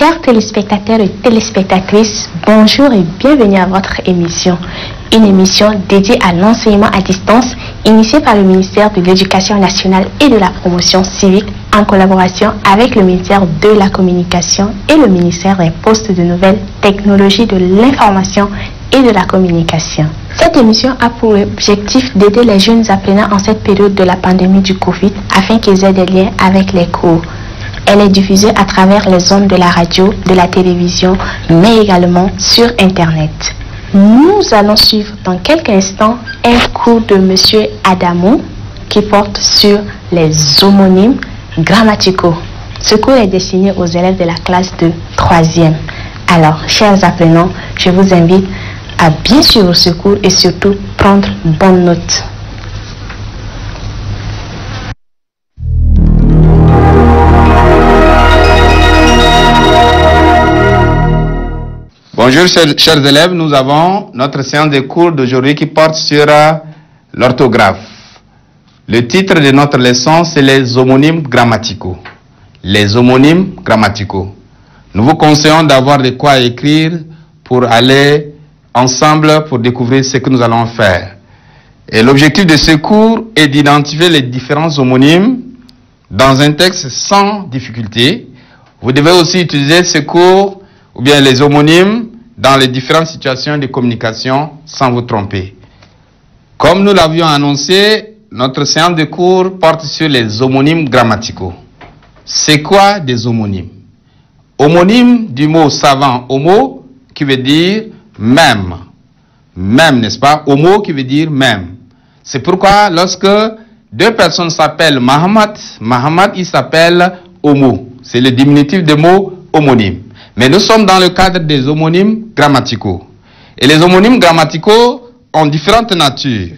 Chers téléspectateurs et téléspectatrices, bonjour et bienvenue à votre émission. Une émission dédiée à l'enseignement à distance initiée par le ministère de l'Éducation nationale et de la promotion civique en collaboration avec le ministère de la Communication et le ministère des Postes de Nouvelles Technologies de l'Information et de la Communication. Cette émission a pour objectif d'aider les jeunes apprenants en cette période de la pandémie du Covid afin qu'ils aient des liens avec les cours. Elle est diffusée à travers les ondes de la radio, de la télévision, mais également sur Internet. Nous allons suivre dans quelques instants un cours de M. Adamou qui porte sur les homonymes grammaticaux. Ce cours est destiné aux élèves de la classe de 3e. Alors, chers apprenants, je vous invite à bien suivre ce cours et surtout prendre bonne note. Bonjour chers élèves, nous avons notre séance de cours d'aujourd'hui qui porte sur l'orthographe. Le titre de notre leçon, c'est les homonymes grammaticaux. Les homonymes grammaticaux. Nous vous conseillons d'avoir de quoi écrire pour aller ensemble pour découvrir ce que nous allons faire. Et l'objectif de ce cours est d'identifier les différents homonymes dans un texte sans difficulté. Vous devez aussi utiliser ce cours ou bien les homonymes dans les différentes situations de communication sans vous tromper. Comme nous l'avions annoncé, notre séance de cours porte sur les homonymes grammaticaux. C'est quoi des homonymes? Homonyme du mot savant homo qui veut dire même. Même, n'est-ce pas? Homo qui veut dire même. C'est pourquoi lorsque deux personnes s'appellent Mahamat, Mahamat il s'appelle homo. C'est le diminutif de mot homonyme. Mais nous sommes dans le cadre des homonymes grammaticaux. Et les homonymes grammaticaux ont différentes natures.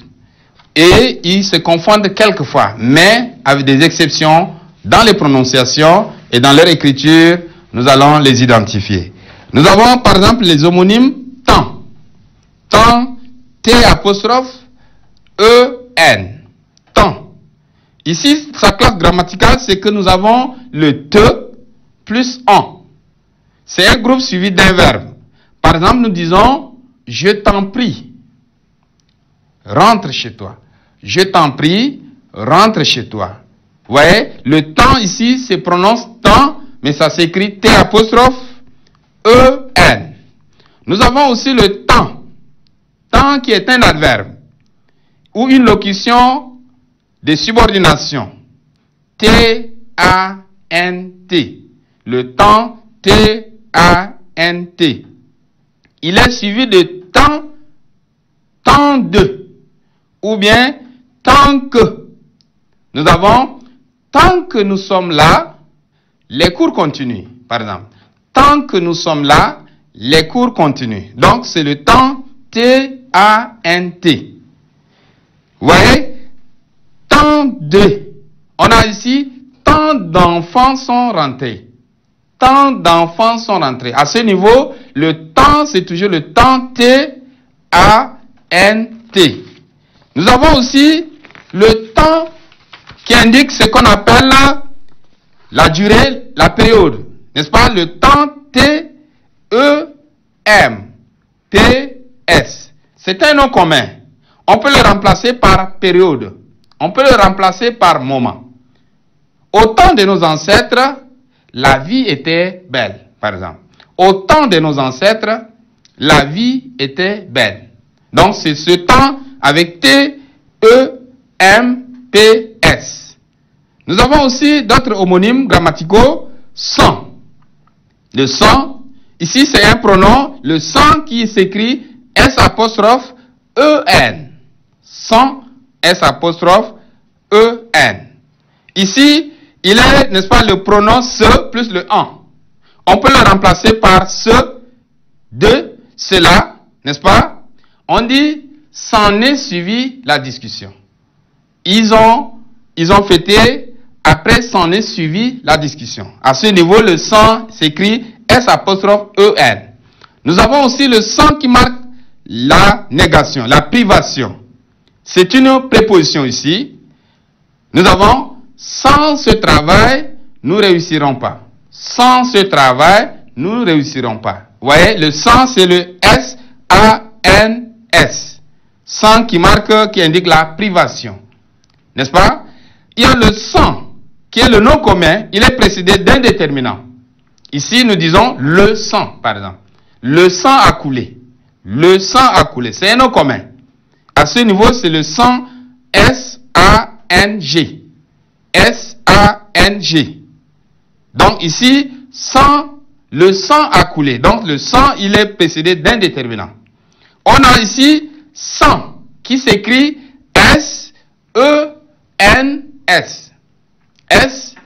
Et ils se confondent quelquefois, mais avec des exceptions dans les prononciations et dans leur écriture, nous allons les identifier. Nous avons par exemple les homonymes temps. Temps, T apostrophe, E, N. Temps. Ici, sa classe grammaticale, c'est que nous avons le te plus en. C'est un groupe suivi d'un verbe. Par exemple, nous disons « Je t'en prie, rentre chez toi ». « Je t'en prie, rentre chez toi ». Vous voyez, le temps ici se prononce temps, mais ça s'écrit T apostrophe E N. Nous avons aussi le temps. Temps qui est un adverbe ou une locution de subordination. T A N T. Le temps T A N T. Il est suivi de temps, tant de, ou bien tant que. Nous avons tant que nous sommes là, les cours continuent, par exemple. Tant que nous sommes là, les cours continuent. Donc c'est le temps T A N T. Vous voyez, tant de. On a ici tant d'enfants sont rentrés. Tant d'enfants sont rentrés. À ce niveau, le temps, c'est toujours le temps T-A-N-T. Nous avons aussi le temps qui indique ce qu'on appelle la durée, la période. N'est-ce pas? Le temps T-E-M-P-S. C'est un nom commun. On peut le remplacer par période. On peut le remplacer par moment. Au temps de nos ancêtres, la vie était belle, par exemple. Au temps de nos ancêtres, la vie était belle. Donc, c'est ce temps avec T-E-M-P-S. Nous avons aussi d'autres homonymes grammaticaux, sans. Le sans, ici, c'est un pronom, le sans qui s'écrit S apostrophe E-N. Sans, S apostrophe E-N. Ici, il est, n'est-ce pas, le pronom ce plus le en. On peut le remplacer par ce, de, cela, n'est-ce pas? On dit, s'en est suivi la discussion. Ils ont fêté, après s'en est suivi la discussion. À ce niveau, le sans s'écrit S apostrophe E-N. Nous avons aussi le sans qui marque la négation, la privation. C'est une préposition ici. Nous avons sans ce travail, nous ne réussirons pas. Sans ce travail, nous ne réussirons pas. Vous voyez, le sans, c'est le S-A-N-S. Sans qui marque, qui indique la privation. N'est-ce pas? Il y a le sans, qui est le nom commun, il est précédé d'un déterminant. Ici, nous disons le sang, par exemple. Le sang a coulé. Le sang a coulé. C'est un nom commun. À ce niveau, c'est le sang S-A-N-G. S-A-N-G. Donc ici, sang, le sang a coulé. Donc le sang, il est précédé d'un déterminant. On a ici sang, qui s'écrit S-E-N-S. S-E-N-S.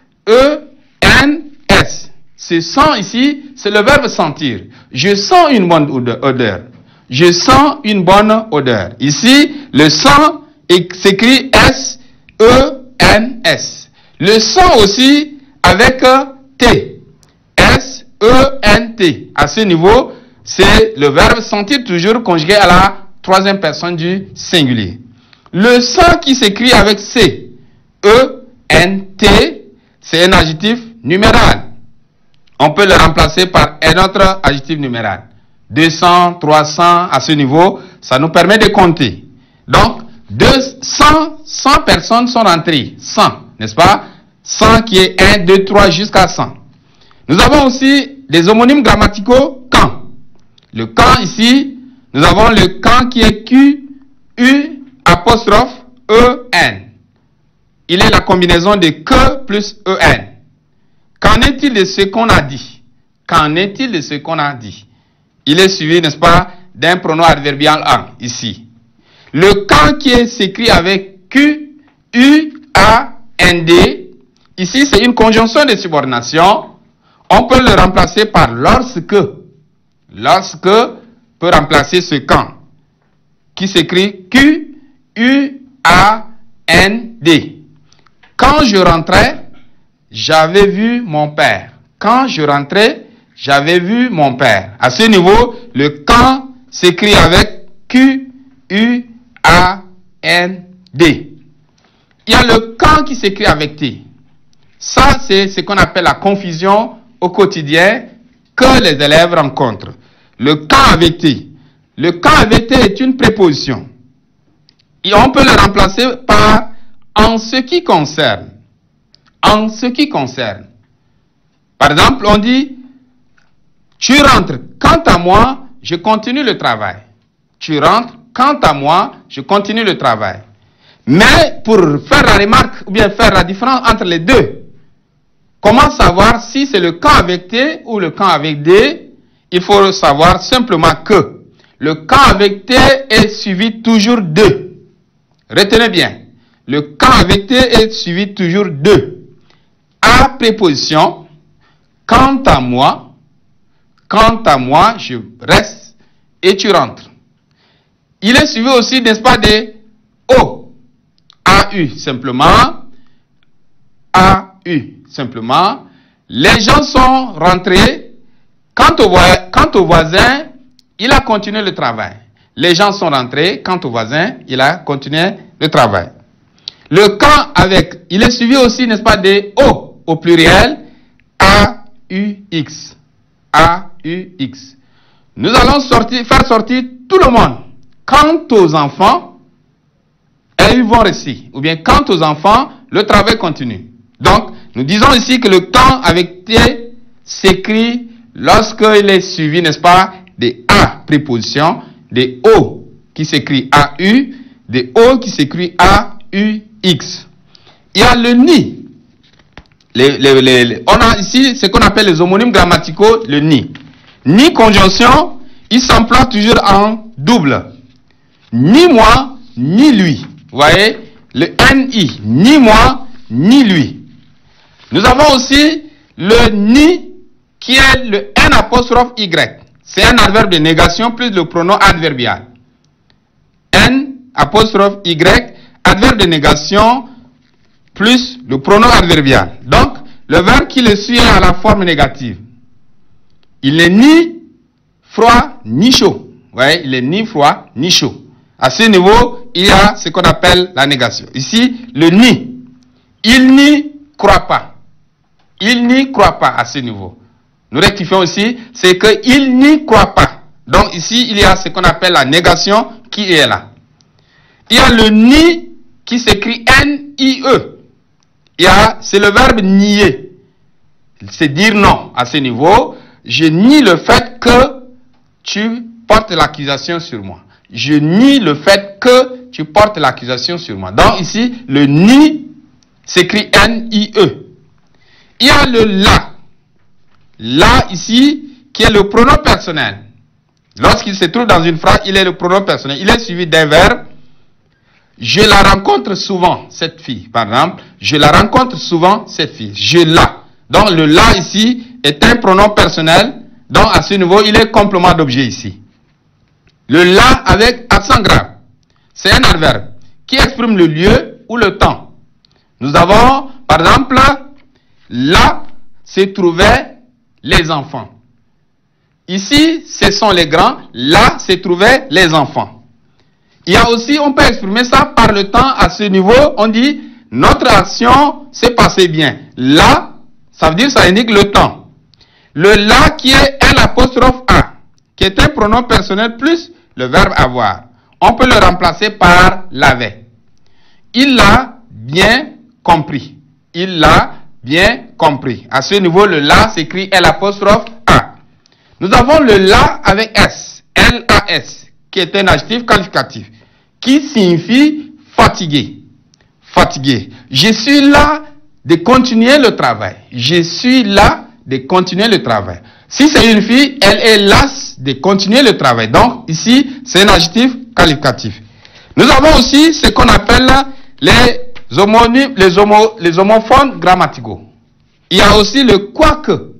Ce sang ici, c'est le verbe sentir. Je sens une bonne odeur. Je sens une bonne odeur. Ici, le sang s'écrit S-E-N-S. Le sang aussi avec T. S-E-N-T. À ce niveau, c'est le verbe sentir toujours conjugué à la troisième personne du singulier. Le sang qui s'écrit avec C. E-N-T. C'est un adjectif numéral. On peut le remplacer par un autre adjectif numéral. 200, 300, à ce niveau, ça nous permet de compter. Donc, 100 personnes sont rentrées. 100, n'est-ce pas? 100 qui est 1, 2, 3 jusqu'à 100. Nous avons aussi des homonymes grammaticaux quand. Le quand ici, nous avons le quand qui est Q, U, apostrophe, E, N. Il est la combinaison de que plus EN. Qu'en est-il de ce qu'on a dit? Qu'en est-il de ce qu'on a dit? Il est suivi, n'est-ce pas, d'un pronom adverbial en, ici. Le quand qui s'écrit avec Q, U, A, N, D. Ici, c'est une conjonction de subordination. On peut le remplacer par lorsque. Lorsque peut remplacer ce quand, qui s'écrit Q, U, A, N, D. Quand je rentrais, j'avais vu mon père. Quand je rentrais, j'avais vu mon père. À ce niveau, le quand s'écrit avec Q, U, A, N, D. Il y a le quand qui s'écrit avec T. Ça, c'est ce qu'on appelle la confusion au quotidien que les élèves rencontrent. Le quand avec T. Le quand avec T est une préposition. Et on peut le remplacer par en ce qui concerne. En ce qui concerne. Par exemple, on dit tu rentres. Quant à moi, je continue le travail. Tu rentres. Quant à moi, je continue le travail. Mais pour faire la remarque ou bien faire la différence entre les deux, comment savoir si c'est le quand avec T ou le quand avec D? Il faut savoir simplement que le quand avec T est suivi toujours de. Retenez bien. Le quand avec T est suivi toujours de. À préposition, quant à moi, je reste et tu rentres. Il est suivi aussi, n'est-ce pas, de O. A-U, simplement. A-U, simplement. Les gens sont rentrés. Quant au voisin, il a continué le travail. Les gens sont rentrés. Quant au voisin, il a continué le travail. Le quand avec, il est suivi aussi, n'est-ce pas, de O au pluriel. A-U-X. A-U-X. Nous allons faire sortir tout le monde. Quant aux enfants, ils vont rester. Ou bien quant aux enfants, le travail continue. Donc, nous disons ici que le quand avec T s'écrit lorsqu'il est suivi, n'est-ce pas, des A prépositions, des O qui s'écrit A-U, des O qui s'écrit A-U-X. Il y a le ni. On a ici ce qu'on appelle les homonymes grammaticaux, le ni. Ni conjonction, il s'emploie toujours en double. Ni moi, ni lui. Vous voyez, le ni, ni moi, ni lui. Nous avons aussi le ni qui est le n apostrophe y. C'est un adverbe de négation plus le pronom adverbial. N apostrophe y, adverbe de négation plus le pronom adverbial. Donc, le verbe qui le suit est à la forme négative. Il n'est ni froid ni chaud. Vous voyez, il est ni froid ni chaud. À ce niveau, il y a ce qu'on appelle la négation. Ici, le ni. Il n'y croit pas. Il n'y croit pas à ce niveau. nous rectifions ici, c'est qu'il n'y croit pas. Donc ici, il y a ce qu'on appelle la négation qui est là. Il y a le ni qui s'écrit N-I-E. C'est le verbe nier. C'est dire non à ce niveau. Je nie le fait que tu portes l'accusation sur moi. Je nie le fait que tu portes l'accusation sur moi. Donc ici, le ni s'écrit N-I-E. Il y a le la. La ici, qui est le pronom personnel. Lorsqu'il se trouve dans une phrase, il est le pronom personnel. Il est suivi d'un verbe. Je la rencontre souvent, cette fille, par exemple. Je la rencontre souvent, cette fille. Je la. Donc le la ici est un pronom personnel. Donc à ce niveau, il est complément d'objet ici. Le la avec accent grave, c'est un adverbe qui exprime le lieu ou le temps. Nous avons, par exemple, là se trouvaient les enfants. Ici, ce sont les grands. Là se trouvaient les enfants. Il y a aussi, on peut exprimer ça par le temps. À ce niveau, on dit notre action s'est passée bien. Là, ça veut dire ça indique le temps. Le là qui est un apostrophe A, qui est un pronom personnel plus le verbe avoir. On peut le remplacer par l'avait. Il l'a bien compris. Il l'a bien compris. À ce niveau, le là s'écrit l'apostrophe A. Nous avons le là avec S, L-A-S, qui est un adjectif qualificatif, qui signifie fatigué. Fatigué. Je suis là de continuer le travail. Je suis là de continuer le travail. Si c'est une fille, elle est lasse de continuer le travail. Donc, ici, c'est un adjectif qualificatif. Nous avons aussi ce qu'on appelle les homophones grammaticaux. Il y a aussi le quoique.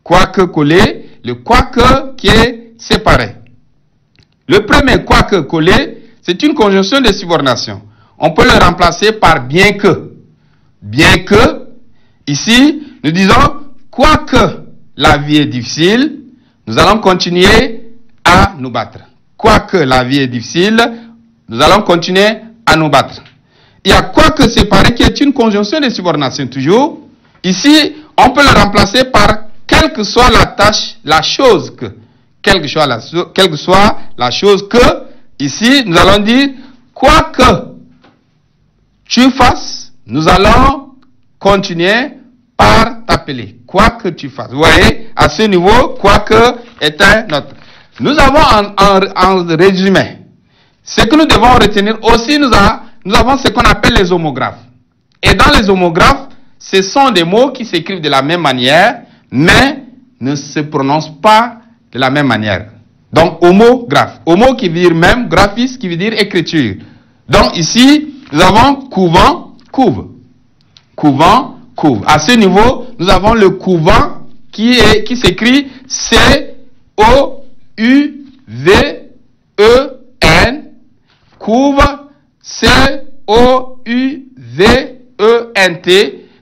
Quoique collé, le quoique qui est séparé. Le premier quoique collé, c'est une conjonction de subordination. On peut le remplacer par bien que. Bien que, ici, nous disons, quoique la vie est difficile, nous allons continuer à nous battre. Quoique la vie est difficile, nous allons continuer à nous battre. Il y a quoique séparé qui est une conjonction de subordination toujours. Ici, on peut le remplacer par quelle que soit la tâche, la chose que. Quelle que soit la chose que. Ici, nous allons dire quoi que tu fasses, nous allons continuer par t'appeler. Quoi que tu fasses. Vous voyez, à ce niveau, quoi que est un autre. Nous avons en résumé, ce que nous devons retenir aussi, nous avons ce qu'on appelle les homographes. Et dans les homographes, ce sont des mots qui s'écrivent de la même manière, mais ne se prononcent pas de la même manière. Donc, homographe. Homo qui veut dire même, graphis qui veut dire écriture. Donc, ici, nous avons couvent, couve. Couvent, couve. À ce niveau, nous avons le couvent qui s'écrit C-O-U-V-E-N. Couve, C-O-U-V-E-N-T.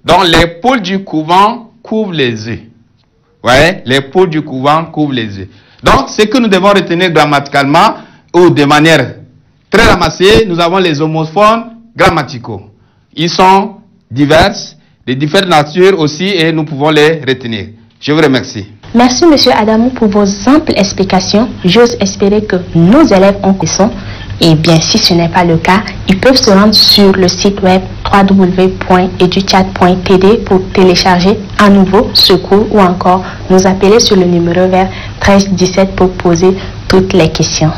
Donc, les poules du couvent couvrent les œufs. Ouais, les poules du couvent couvrent les œufs. Donc, ce que nous devons retenir grammaticalement ou de manière très ramassée, nous avons les homophones grammaticaux. Ils sont divers, de différentes natures aussi, et nous pouvons les retenir. Je vous remercie. Merci, M. Adamou, pour vos amples explications. J'ose espérer que nos élèves ont compris. Et bien, si ce n'est pas le cas, ils peuvent se rendre sur le site web www.educhat.td pour télécharger à nouveau ce cours ou encore nous appeler sur le numéro vers 13 17 pour poser toutes les questions.